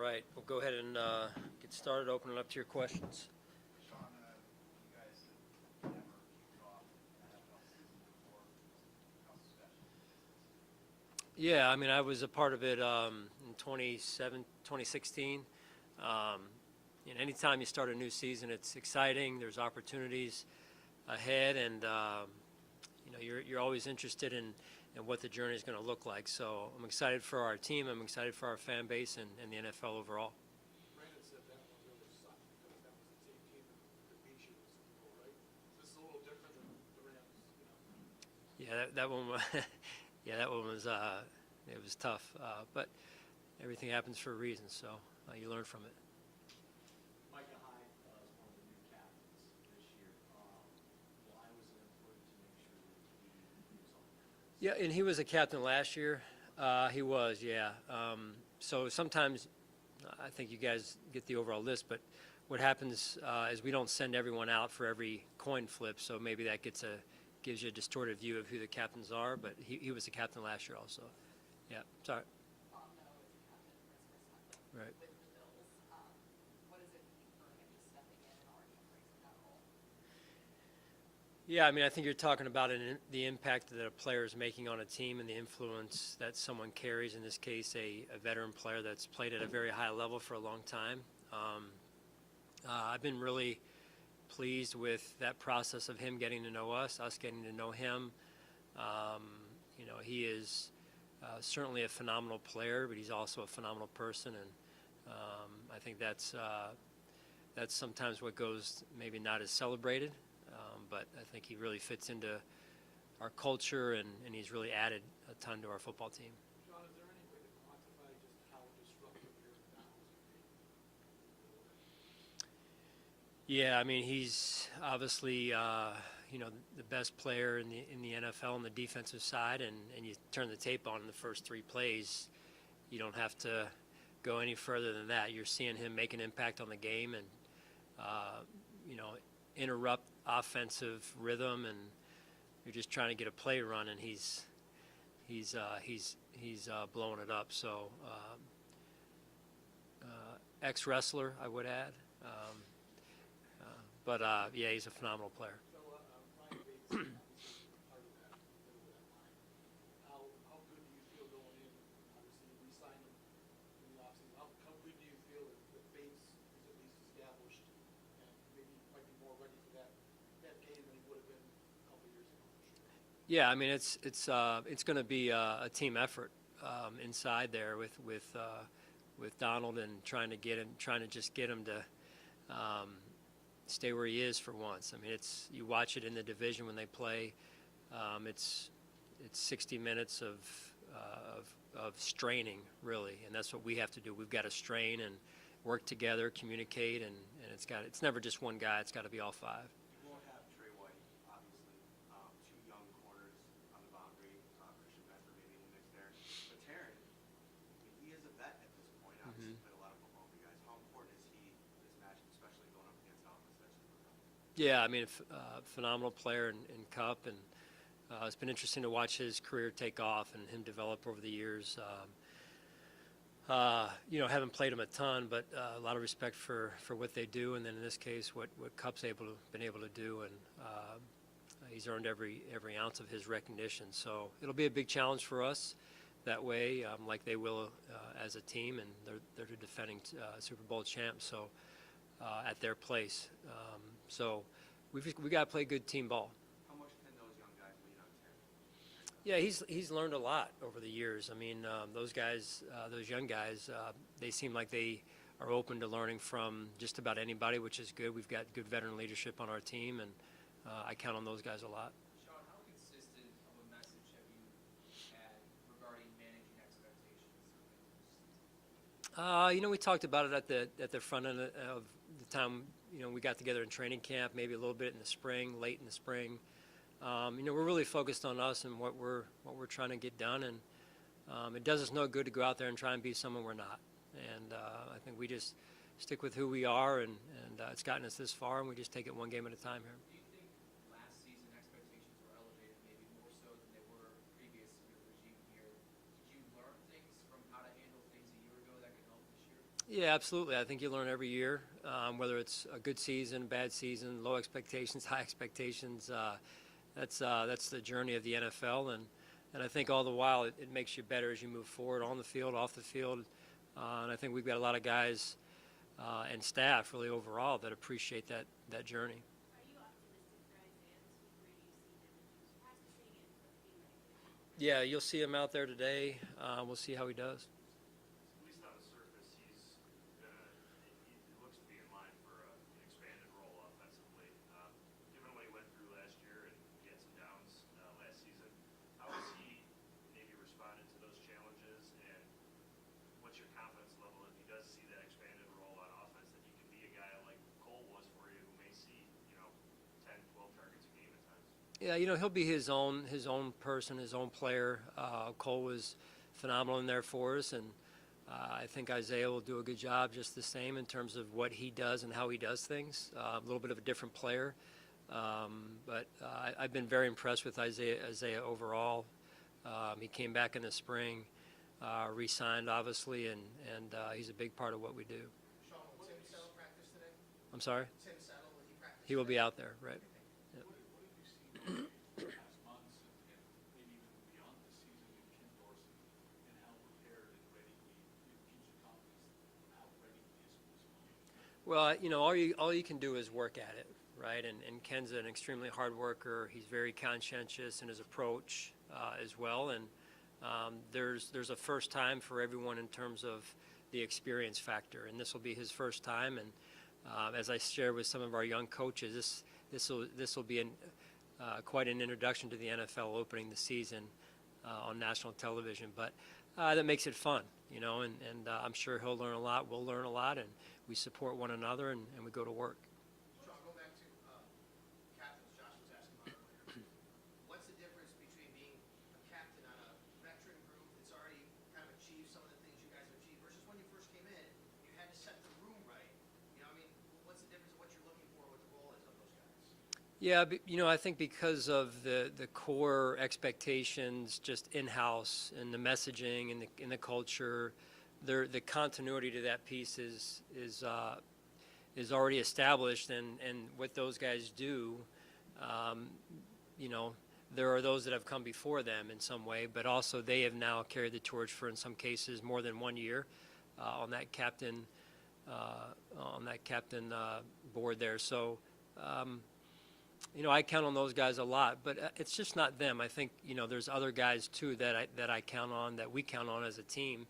right, we'll go ahead and get started, open it up to your questions. Sean, you guys have never kicked off an NFL season before. How special is this? Yeah, I mean, I was a part of it in 2016. And anytime you start a new season, it's exciting. There's opportunities ahead, and you're always interested in what the journey is going to look like. So I'm excited for our team. I'm excited for our fan base and the NFL overall. Brandon said that one really sucked because that was the same team that beat you in the Super Bowl, right? Is this a little different than the Rams? Yeah, that one. Yeah, that one was. It was tough, but everything happens for a reason. So you learn from it. Micah Hyde is one of the new captains this year. Why was it important to make sure that he was on there? Yeah, and he was a captain last year. He was, yeah. So sometimes I think you guys get the overall list, but what happens is we don't send everyone out for every coin flip, so maybe that gives you a distorted view of who the captains are, but he was the captain last year also. Yeah, sorry. No, as a captain for his first time Right. with the Bills. What does it mean for him just stepping in and already embracing that role? Yeah, I mean, I think you're talking about the impact that a player is making on a team and the influence that someone carries, in this case, a veteran player that's played at a very high level for a long time. I've been really pleased with that process of him getting to know us getting to know him. He is certainly a phenomenal player, but he's also a phenomenal person, and I think that's sometimes what goes maybe not as celebrated. But I think he really fits into our culture, and he's really added a ton to our football team. Sean, is there any way to quantify just how disruptive your battles can be? Yeah, I mean, he's obviously the best player in the NFL on the defensive side, and you turn the tape on in the first three plays, you don't have to go any further than that. You're seeing him make an impact on the game, and interrupt offensive rhythm, and you're just trying to get a play run, and he's blowing it up. So ex-wrestler, I would add, but yeah, he's a phenomenal player. So, Ryan Bates, obviously, part of that, middle of that line. How good do you feel going in? Obviously, you re-signed him in the offseason. How good do you feel that Bates is at least established and maybe might be more ready for that game than he would have been a couple of years ago, for sure? Yeah, I mean, it's going to be a team effort inside there with Donald, and trying to just get him to stay where he is for once. I mean, you watch it in the division when they play. It's 60 minutes of straining, really, and that's what we have to do. We've got to strain and work together, communicate, and it's never just one guy. It's got to be all five. You won't have Trey White, obviously. Two young corners on the boundary. Christian Benford maybe in the mix there. But Taryn, he is a vet at this point. Obviously, played a lot of football for you guys. How important is he this match, especially going up against offense that's super tough? Yeah, I mean, phenomenal player in Cup, and it's been interesting to watch his career take off and him develop over the years. Haven't played him a ton, but a lot of respect for what they do, and then in this case, what Cup's been able to do, and he's earned every ounce of his recognition. So it'll be a big challenge for us that way, like they will as a team, and they're the defending Super Bowl champs. So at their place, so we got to play good team ball. How much can those young guys lean on Taryn? Yeah, he's learned a lot over the years. I mean, those young guys, they seem like they are open to learning from just about anybody, which is good. We've got good veteran leadership on our team, and I count on those guys a lot. Sean, how consistent of a message have you had regarding managing expectations? We talked about it at the front end of the time. We got together in training camp, maybe a little bit in the spring, late in the spring. We're really focused on us and what we're trying to get done, and it does us no good to go out there and try and be someone we're not. And I think we just stick with who we are, and it's gotten us this far, and we just take it one game at a time here. Do you think last season expectations were elevated, maybe more so than they were previous to your regime here? Did you learn things from how to handle things a year ago that could help this year? Yeah, absolutely. I think you learn every year, whether it's a good season, bad season, low expectations, high expectations. That's the journey of the NFL, and I think all the while it makes you better as you move forward on the field, off the field, and I think we've got a lot of guys and staff really overall that appreciate that journey. Are you optimistic for Isaiah this week? Where do you see him in terms of practicing and being ready? Yeah, you'll see him out there today. We'll see how he does. At least on the surface, he looks to be in line for an expanded role offensively. Given what he went through last year and he had some downs last season, how has he maybe responded to those challenges? And what's your confidence level if he does see that expanded role on offense, that he can be a guy like Cole was for you, who may see 10, 12 targets a game at times? Yeah, he'll be his own person, his own player. Cole was phenomenal in there for us, and I think Isaiah will do a good job just the same in terms of what he does and how he does things. A little bit of a different player, but I've been very impressed with Isaiah overall. He came back in the spring, re-signed obviously, and he's a big part of what we do. Sean, will Tim Settle practice today? I'm sorry? Tim Settle, will he practice? He will be today? out there, right? What have you seen in the past months and maybe even beyond this season in Ken Dorsey and how prepared and ready it gives you confidence how ready he is for this moment? Well, all you can do is work at it, right? And Ken's an extremely hard worker. He's very conscientious in his approach as well. And there's a first time for everyone in terms of the experience factor, and this will be his first time. And as I shared with some of our young coaches, this will be quite an introduction to the NFL opening the season on national television. But that makes it fun, and I'm sure he'll learn a lot. We'll learn a lot, and we support one another, and we go to work. Sean, go back to captains. Josh was asking about earlier. What's the difference between being a captain on a veteran group that's already kind of achieved some of the things you guys have achieved versus when you first came in, you had to set the room right? What's the difference of what you're looking for, what the role is of those guys? Yeah, I think because of the core expectations just in-house and the messaging and the culture, the continuity to that piece is already established, and what those guys do, there are those that have come before them in some way, but also they have now carried the torch for, in some cases, more than 1 year on that captain board there. So, I count on those guys a lot, but it's just not them. I think there's other guys too that I count on, that we count on as a team,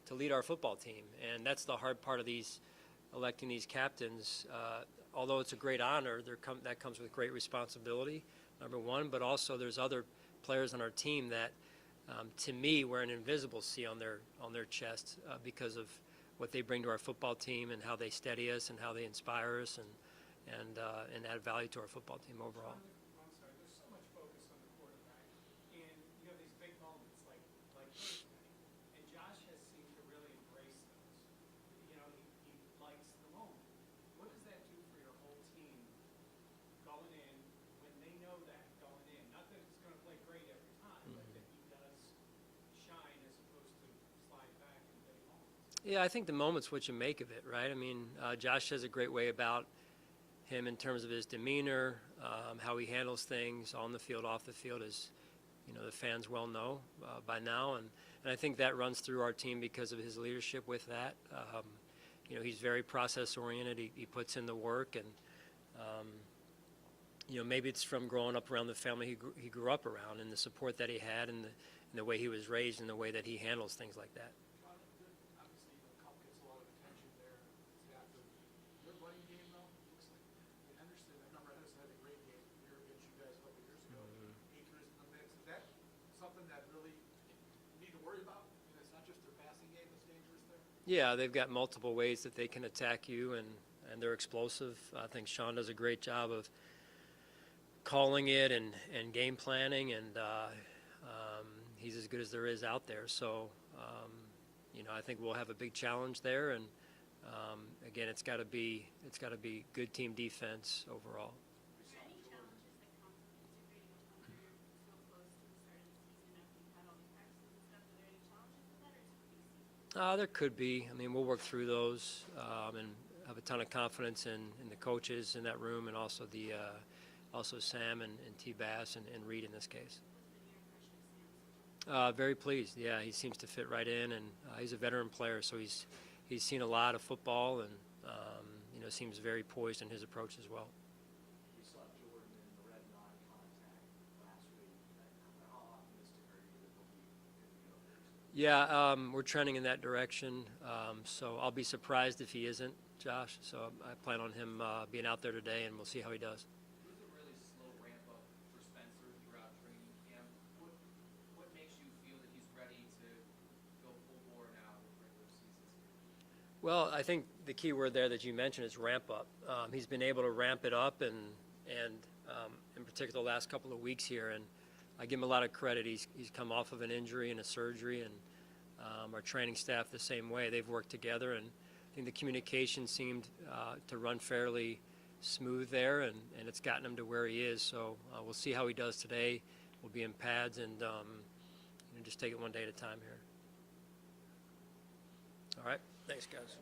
to lead our football team, and that's the hard part of electing these captains. Although it's a great honor, that comes with great responsibility, number one, but also there's other players on our team that, to me, wear an invisible C on their chest because of what they bring to our football team and how they steady us and how they inspire us and add value to our football team overall. I'm sorry, there's so much focus on the quarterback, and you have these big moments like Thursday, and Josh has seemed to really embrace those. He likes the moment. What does that do for your whole team going in when they know that going in? Not that it's going to play great every time, but that he does shine as opposed to slide back in big moments. Yeah, I think the moment's what you make of it, right? I mean, Josh has a great way about him in terms of his demeanor, how he handles things on the field, off the field, as the fans well know by now, and I think that runs through our team because of his leadership with that. He's very process oriented. He puts in the work, and maybe it's from growing up around the family he grew up around, and the support that he had, and the way he was raised, and the way that he handles things like that. Sean, obviously, Cup gets a lot of attention there. Your running game, though, looks like Henderson. I remember Henderson had a great game here against you guys a couple years ago. Akers in the mix. Is that something that really you need to worry about? It's not just their passing game that's dangerous there? Yeah, they've got multiple ways that they can attack you, and they're explosive. I think Sean does a great job of calling it and game planning, and he's as good as there is out there. So, I think we'll have a big challenge there, and again, it's got to be good team defense overall. Are there any challenges that come from integrating a punter so close to the start of the season after you've had all these practices and stuff? Are there any challenges with that, or is it pretty easy? There could be. I mean, we'll work through those and have a ton of confidence in the coaches in that room, and also also Sam and T. Bass and Reed in this case. Very pleased. Yeah, he seems to fit right in, and he's a veteran player, so he's seen a lot of football, and seems very poised in his approach as well. We saw Jordan in the red non-contact last week. How optimistic are you that they'll be good to go? Yeah, we're trending in that direction, so I'll be surprised if he isn't, Josh. So I plan on him being out there today, and we'll see how he does. It was a really slow ramp up for Spencer throughout training camp. What makes you feel that he's ready to go full bore now with regular seasons? Well, I think the key word there that you mentioned is ramp up. He's been able to ramp it up, and in particular the last couple of weeks here, and I give him a lot of credit. He's come off of an injury and a surgery, and our training staff the same way. They've worked together, and I think the communication seemed to run fairly smooth there, and it's gotten him to where he is. So we'll see how he does today. We'll be in pads and just take it one day at a time here. All right. Thanks, guys.